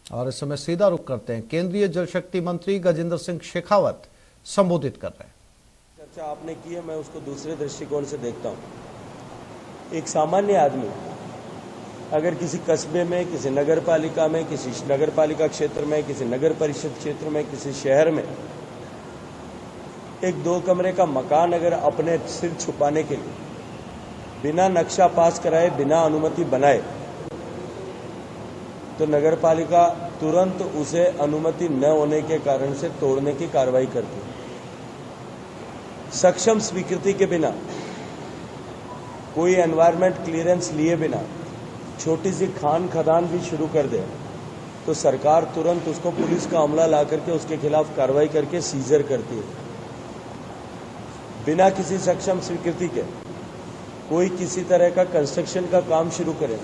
और इस समय सीधा रुख करते हैं, केंद्रीय जल शक्ति मंत्री गजेंद्र सिंह शेखावत संबोधित कर रहे हैं। चर्चा आपने की है, मैं उसको दूसरे दृष्टिकोण से देखता हूं। एक सामान्य आदमी अगर किसी कस्बे में, किसी नगर पालिका में, किसी नगर पालिका क्षेत्र में, किसी नगर परिषद क्षेत्र में, किसी शहर में एक 2 कमरे का मकान अगर अपने सिर छुपाने के लिए बिना नक्शा पास कराए, बिना अनुमति बनाए, तो नगर पालिका तुरंत उसे अनुमति न होने के कारण से तोड़ने की कार्रवाई करती है। सक्षम स्वीकृति के बिना, कोई एनवायरमेंट क्लियरेंस लिए बिना छोटी सी खान खदान भी शुरू कर दे तो सरकार तुरंत उसको पुलिस का अमला ला करके उसके खिलाफ कार्रवाई करके सीजर करती है। बिना किसी सक्षम स्वीकृति के कोई किसी तरह का कंस्ट्रक्शन का काम शुरू करे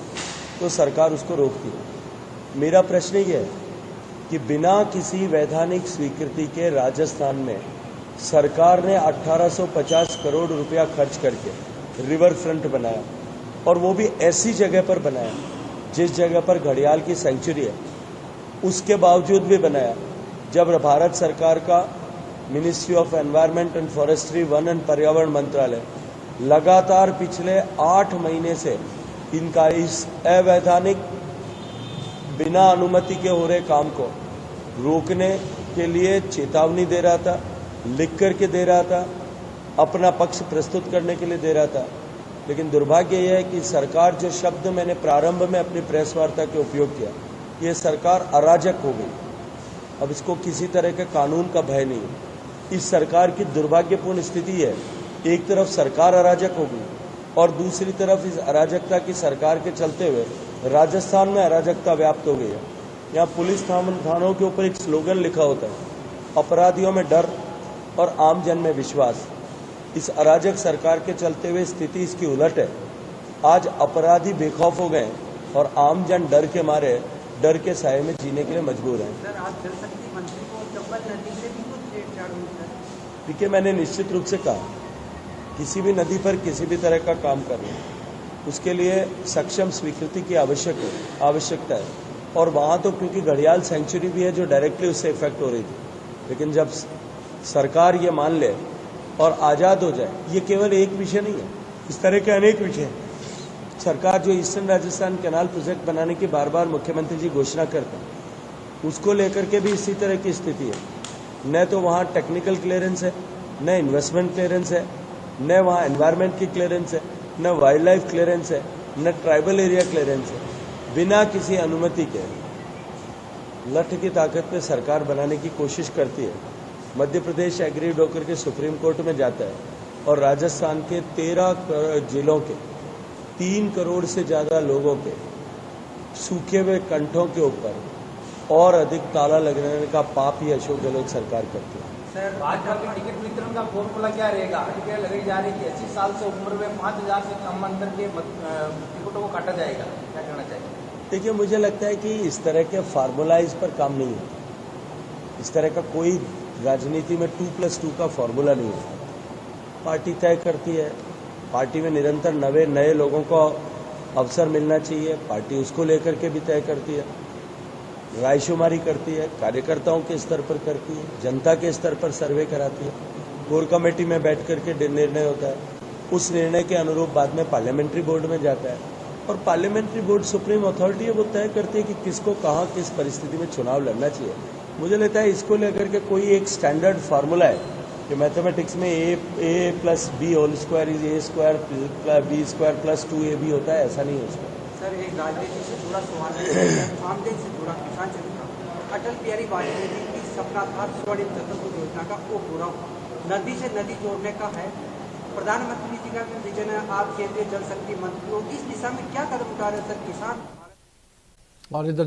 तो सरकार उसको रोकती है। मेरा प्रश्न यह है कि बिना किसी वैधानिक स्वीकृति के राजस्थान में सरकार ने 1850 करोड़ रुपया खर्च करके रिवर फ्रंट बनाया, और वो भी ऐसी जगह पर बनाया जिस जगह पर घड़ियाल की सेंचुरी है। उसके बावजूद भी बनाया जब भारत सरकार का ministry of environment and forestry, one and पर्यावरण मंत्रालय लगातार पिछले 8 महीने से इनका इस अवैधानिक बिना अनुमति के हो रहे काम को रोकने के लिए चेतावनी दे रहा था, लिख करके दे रहा था, अपना पक्ष प्रस्तुत करने के लिए दे रहा था। लेकिन दुर्भाग्य यह है कि सरकार, जो शब्द मैंने प्रारंभ में अपनी प्रेस वार्ता के उपयोग किया, ये सरकार अराजक हो गई। अब इसको किसी तरह के कानून का भय नहीं है। इस सरकार की दुर्भाग्यपूर्ण स्थिति है, एक तरफ सरकार अराजक हो गई और दूसरी तरफ इस अराजकता की सरकार के चलते हुए राजस्थान में अराजकता व्याप्त हो गई है। यहाँ पुलिस थानों के ऊपर एक स्लोगन लिखा होता है, अपराधियों में डर और आम जन में विश्वास। इस अराजक सरकार के चलते हुए स्थिति इसकी उलट है। आज अपराधी बेखौफ हो गए और आम जन डर के मारे, डर के साए में जीने के लिए मजबूर हैं। सर, आज जल शक्ति मंत्री को चंबल नदी से भी कुछ छेड़छाड़ हुई है। देखिए, मैंने निश्चित रूप से कहा, किसी भी नदी पर किसी भी तरह का काम करना, उसके लिए सक्षम स्वीकृति की आवश्यकता है। और वहाँ तो क्योंकि घड़ियाल सेंचुरी भी है जो डायरेक्टली उससे इफेक्ट हो रही थी, लेकिन जब सरकार ये मान ले और आज़ाद हो जाए, ये केवल एक विषय नहीं है, इस तरह के अनेक विषय हैं। सरकार जो ईस्टर्न राजस्थान कैनाल प्रोजेक्ट बनाने की बार बार मुख्यमंत्री जी घोषणा करते हैं, उसको लेकर के भी इसी तरह की स्थिति है। न तो वहाँ टेक्निकल क्लियरेंस है, न इन्वेस्टमेंट क्लियरेंस है, न वहाँ एनवायरमेंट की क्लियरेंस है, न वाइल्ड लाइफ क्लियरेंस है, न ट्राइबल एरिया क्लियरेंस है। बिना किसी अनुमति के लठ की ताकत पे सरकार बनाने की कोशिश करती है। मध्य प्रदेश एग्रीड होकर के सुप्रीम कोर्ट में जाता है और राजस्थान के 13 जिलों के 3 करोड़ से ज्यादा लोगों के सूखे हुए कंठों के ऊपर और अधिक ताला लगने का पाप ही अशोक गहलोत सरकार करती है। सर, भाजपा के टिकट वितरण का फॉर्मूला क्या रहेगा? टिकट लगाई जा रही है कि 80 साल से उम्र में 5000 से कम अंतर के टिकटों को काटा जाएगा, क्या कहना चाहिए? देखिए, मुझे लगता है कि इस तरह के फार्मूलाइज पर काम नहीं है। इस तरह का कोई राजनीति में 2+2 का फॉर्मूला नहीं है। पार्टी तय करती है, पार्टी में निरंतर नए लोगों को अवसर मिलना चाहिए, पार्टी उसको लेकर के भी तय करती है, रायशुमारी करती है, कार्यकर्ताओं के स्तर पर करती है, जनता के स्तर पर सर्वे कराती है, कोर कमेटी में बैठ करके निर्णय होता है, उस निर्णय के अनुरूप बाद में पार्लियामेंट्री बोर्ड में जाता है, और पार्लियामेंट्री बोर्ड सुप्रीम अथॉरिटी है, वो तय करती है कि किसको कहाँ किस परिस्थिति में चुनाव लड़ना चाहिए। मुझे लगता है इसको लेकर के कोई एक स्टैंडर्ड फार्मूला है कि मैथमेटिक्स में a + b whole square is a² b² + 2ab होता है, ऐसा नहीं है उसमें। सर, एक राजनीति से जुड़ा सवाल है, आमदनी से जुड़ा किसान चरित्र। अटल बिहारी वाजपेयी जी की सपना था स्वर्णिम चतुर्भुज योजना का, वो पूरा नदी से नदी जोड़ने का है। प्रधानमंत्री जी का विजन है, आप केंद्रीय जल शक्ति मंत्री हो, इस दिशा में क्या कदम उठा रहे सर किसान? और इधर